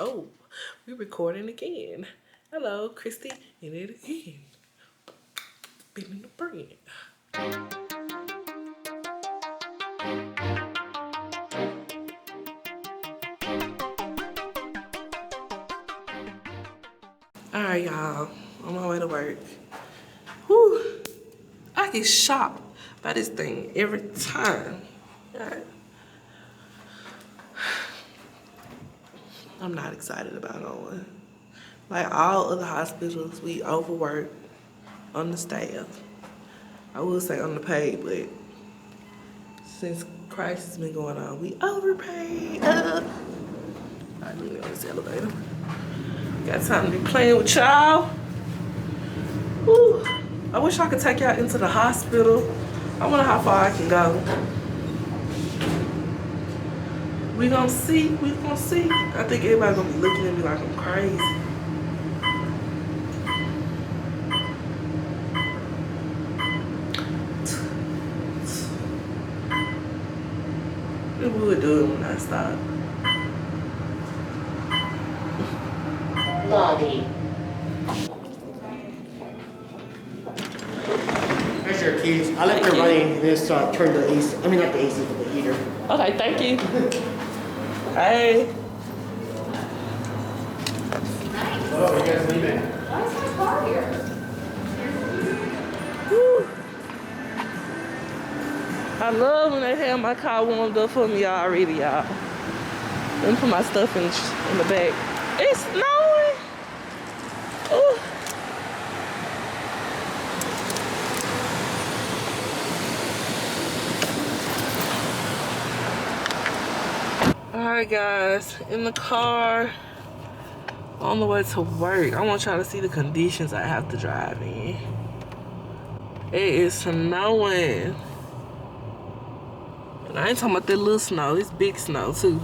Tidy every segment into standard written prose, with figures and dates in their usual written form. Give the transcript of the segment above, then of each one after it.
Oh, we recording again. Hello, Christy, in it again. Been the brand. Alright, y'all. On my way to work. Whew. I get shocked by this thing every time. Alright. I'm not excited about going. Like all other hospitals, we overwork on the staff. I would say on the pay, but since crisis has been going on, we overpaid. I need on this elevator. Got time to be playing with y'all. Whew. I wish I could take y'all into the hospital. I wonder how far I can go. We gonna see. I think everybody gonna be looking at me like I'm crazy. We would do it when I stop. Lobby. There's your keys. I left her running this turn the AC. I mean, not the AC, but the heater. Okay, thank you. Hey. Oh, you guys leaving? Why is my car here? Whew. I love when they have my car warmed up for me already, y'all. Let me put my stuff in the back. It's snowing. Ooh. Alright guys, in the car on the way to work. I want y'all to see the conditions I have to drive in. It is snowing. And I ain't talking about that little snow, it's big snow too.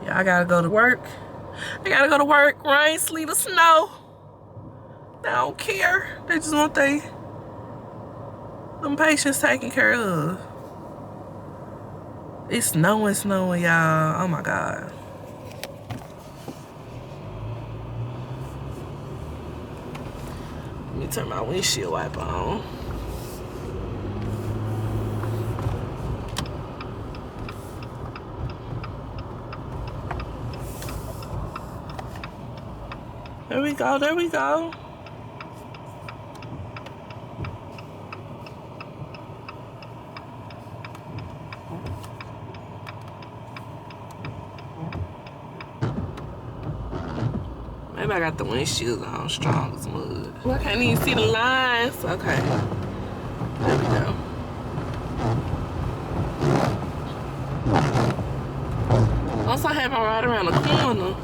Yeah, I gotta go to work. Rain, sleet, or snow. They don't care. They just want them patients taken care of. It's snowing, y'all. Oh my God. Let me turn my windshield wiper on. There we go. Maybe I got the windshield on strong as mud. I can't even see the lines. Okay. There we go. Also, I have my ride around the corner.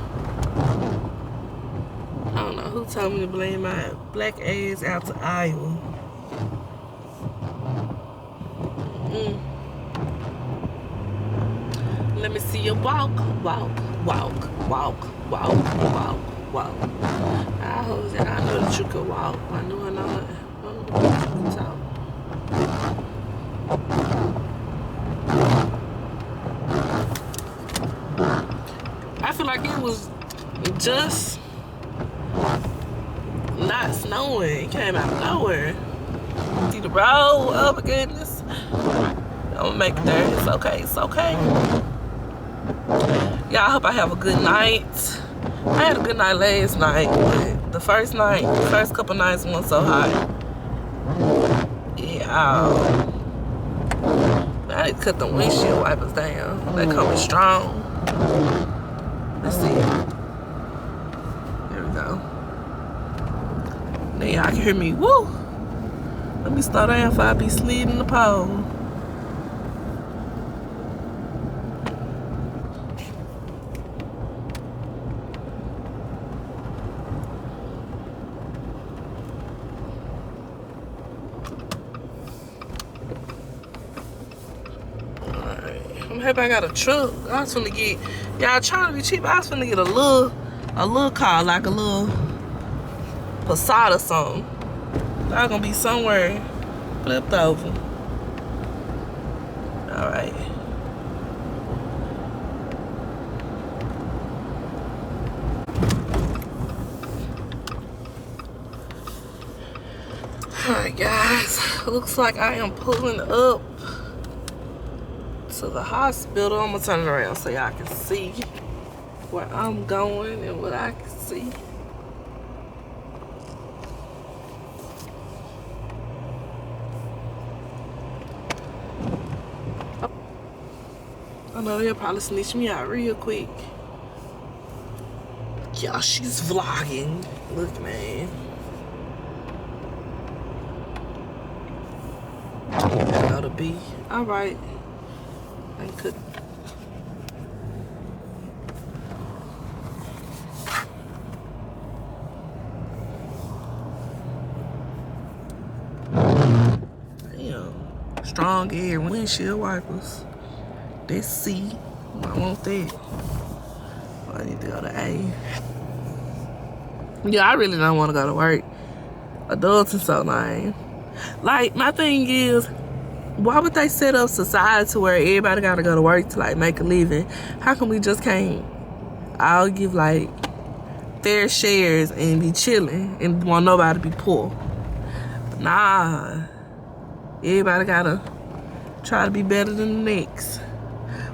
I don't know who told me to blame my black ass out to Iowa. Let me see you walk. I hope that I know that you could walk. I know it. I feel like it was just not snowing. It came out of nowhere. See the road? Oh my goodness. I'm gonna make it there. It's okay. Y'all, I hope I have a good night. I had a good night last night, but the first couple nights weren't so hot. Yeah. I need to cut the windshield wipers down. They coming strong. Let's see. There we go. Now y'all can hear me. Woo! Let me slow down before I be sliding the pole. I'm happy I got a truck. I was finna get, y'all trying to be cheap. I was finna get a little car, like a little Passat or something. Y'all gonna be somewhere flipped over. Alright. Alright guys, looks like I am pulling up to the hospital. I'm gonna turn it around so y'all can see where I'm going and what I can see. I know they'll probably snitch me out real quick. Yeah, she's vlogging. Look, man. Gotta be alright. I could. Damn. Strong air windshield wipers. That's C. I want that. I need to go to A. Yeah, I really don't want to go to work. Adults are so lame. Like, my thing is, why would they set up society to where everybody gotta go to work to like make a living? How come we just can't all give like fair shares and be chilling and want nobody to be poor? Nah. Everybody gotta try to be better than the next.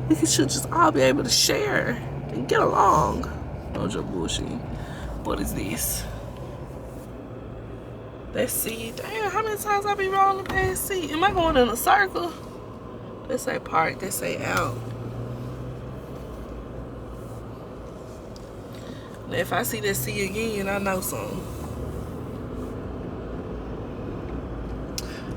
We should just all be able to share and get along. No joke bullshit. What is this? Let's see. Damn, how many times I be rolling past C? Am I going in a circle? They say park, they say out. Now, if I see that C again, I know something.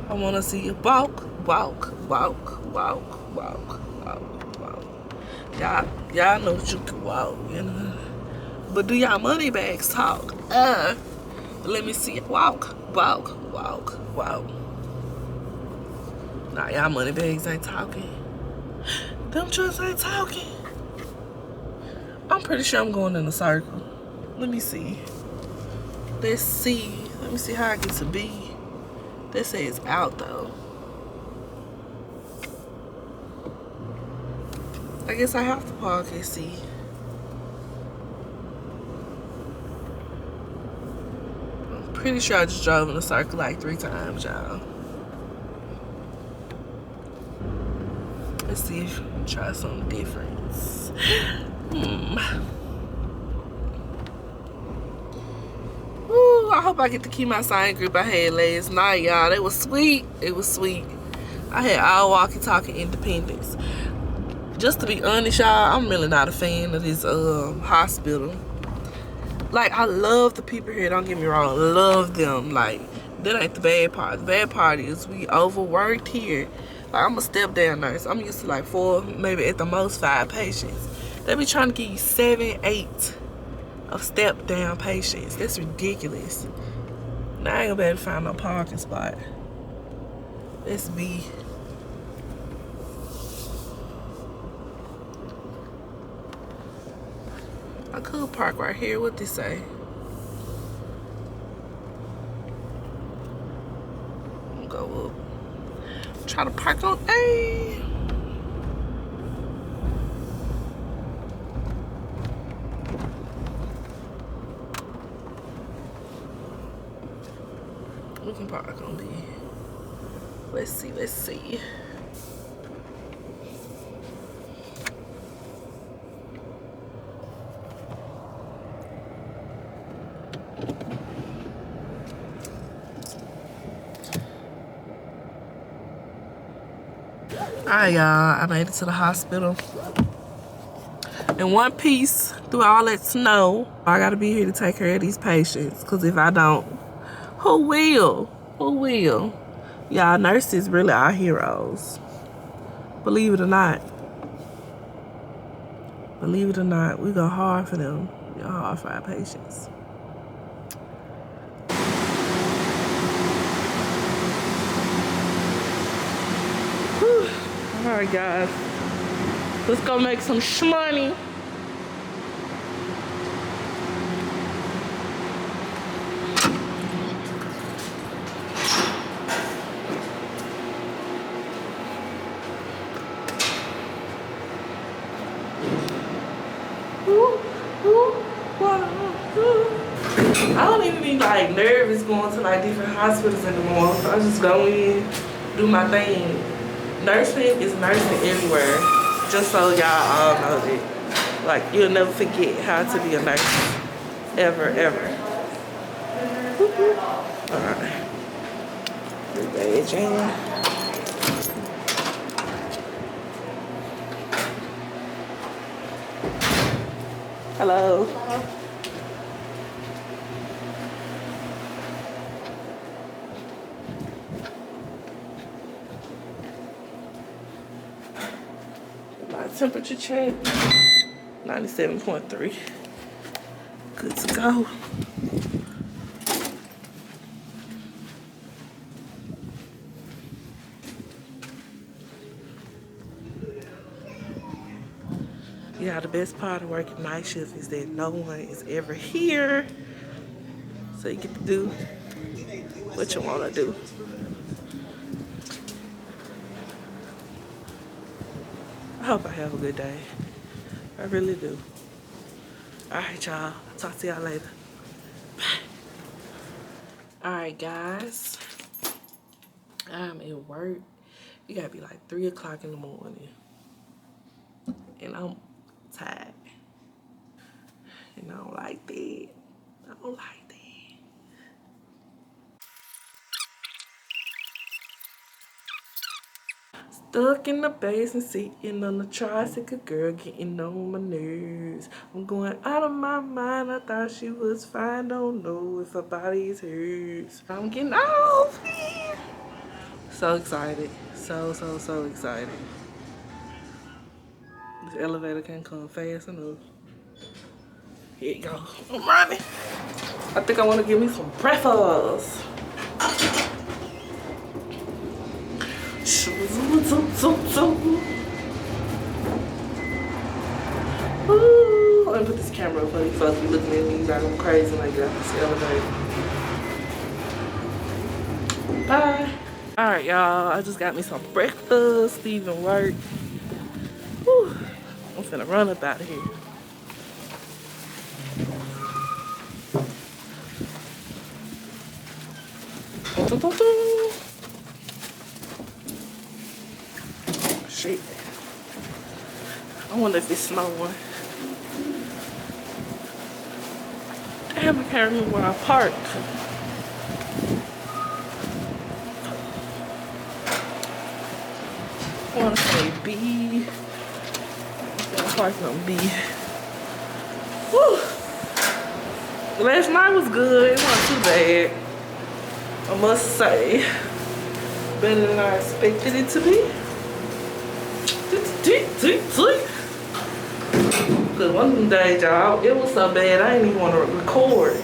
I wanna see you walk, walk, walk, walk, walk, walk, walk. Y'all know that you can walk, you know. But do y'all money bags talk? Let me see it. Walk, walk, walk, walk. Nah, y'all money bags ain't talking. Them trucks ain't talking. I'm pretty sure I'm going in a circle. Let me see. Let's see. Let me see how I get to B. They say it's out though. I guess I have to park and see. I'm pretty sure I just drove in a circle like 3 times, y'all. Let's see if we can try something different. Ooh, I hope I get to keep my sign grip I had last night, y'all. It was sweet. It was sweet. I had all walkie-talkie independence. Just to be honest, y'all, I'm really not a fan of this hospital. Like, I love the people here, don't get me wrong. Love them. Like, that ain't the bad part. The bad part is we overworked here. Like, I'm a step-down nurse. I'm used to like 4, maybe at the most 5 patients. They be trying to give you 7, 8 of step-down patients. That's ridiculous. Now I ain't gonna be able to find no parking spot. Let's be. I could park right here. What they say? Go up. Try to park on A. We can park on B. Let's see, let's see. Alright, y'all, I made it to the hospital. In one piece, through all that snow, I gotta be here to take care of these patients. Cause if I don't, who will? Who will? Y'all, nurses really are heroes. Believe it or not. Believe it or not, we go hard for them. We go hard for our patients. Alright guys, let's go make some shmoney. I don't even be like nervous going to like different hospitals anymore. I just go in, do my thing. Nursing is nursing everywhere. Just so y'all all know that. Like, you'll never forget how to be a nurse. Ever, ever. Alright. Badge in. Hello. My temperature check, 97.3. Good to go. Yeah, the best part of working night shift is that no one is ever here. So you get to do what you want to do. I hope I have a good day. I really do. Alright, y'all. Talk to y'all later. Bye. Alright, guys. I'm at work. It gotta be like 3 o'clock in the morning. And I'm tired. And I don't like that. I don't like that. Stuck in the basement, sitting on the tricycle, girl getting on my nerves. I'm going out of my mind. I thought she was fine. Don't know if her body is hers. I'm getting off here. So excited. So excited. This elevator can't come fast enough. Here you go. I'm running. I think I want to give me some breakfast. Ooh, let me put this camera up for these folks be looking at me like I'm crazy when I get out this elevator. Bye. Alright, y'all. I just got me some breakfast, leaving work. Whew. I'm finna run up out of here. Shit. I wonder if it's snowing. Damn, I can't remember where I parked. I wanna say B. I'm parking on B. Whew. Last night was good. It wasn't too bad. I must say. Better than I expected it to be. Cause one of them days, y'all, it was so bad I didn't even want to record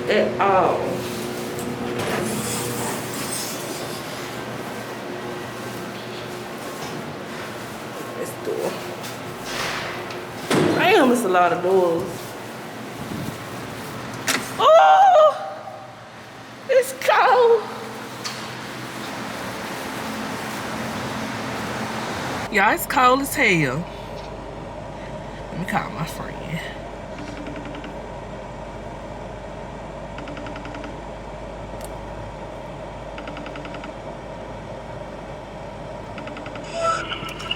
at all. This door. Damn, it's a lot of doors. Oh, it's cold. Y'all, it's cold as hell. Let me call my friend.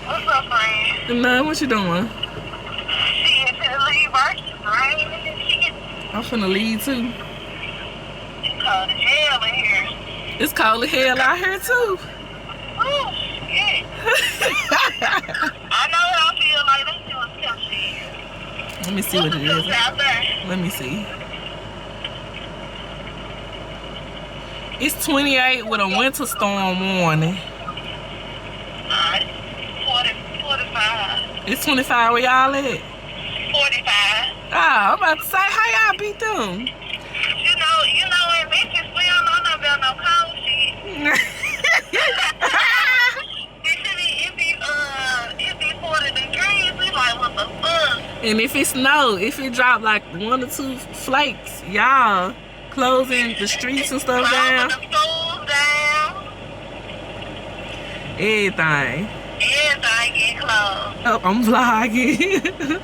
What's up, friend? Nah, what you doing? Shit, finna leave work. Raining and shit. I'm finna leave too. It's cold as hell in here. It's cold as hell out here too. Ooh, shit. I know what I feel like. Let's do a temp shit. Let me see what it is. Out there? Let me see. It's 28 with a winter storm warning. Alright. 45. It's 25 where y'all at? 45. Ah, I'm about to say, how y'all beat them? You know, in Memphis, we don't know nothing about no cold shit. It be 40 degrees, we like, what the fuck? And if it snow, if it drop like 1 or 2 flakes, y'all closing the streets and stuff down. Closing the schools down. Everything. Everything get closed. Oh, I'm vlogging.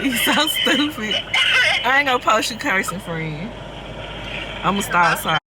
You so stupid. I ain't gonna post you cursing, friend. I'ma start outside.